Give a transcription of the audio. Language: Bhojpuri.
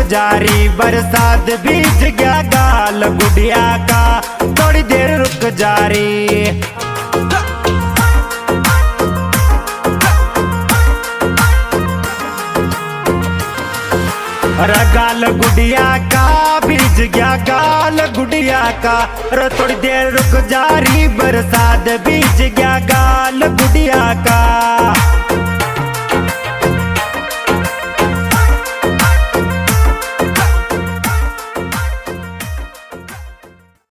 जा रही बरसात भीज गया गाल गुड़िया का, थोड़ी देर रुक जा रही। अरे गाल गुड़िया का भीज गया गाल गुड़िया का, अरे थोड़ी देर रुक जा रही बरसात भीज गया गाल गुड़िया का।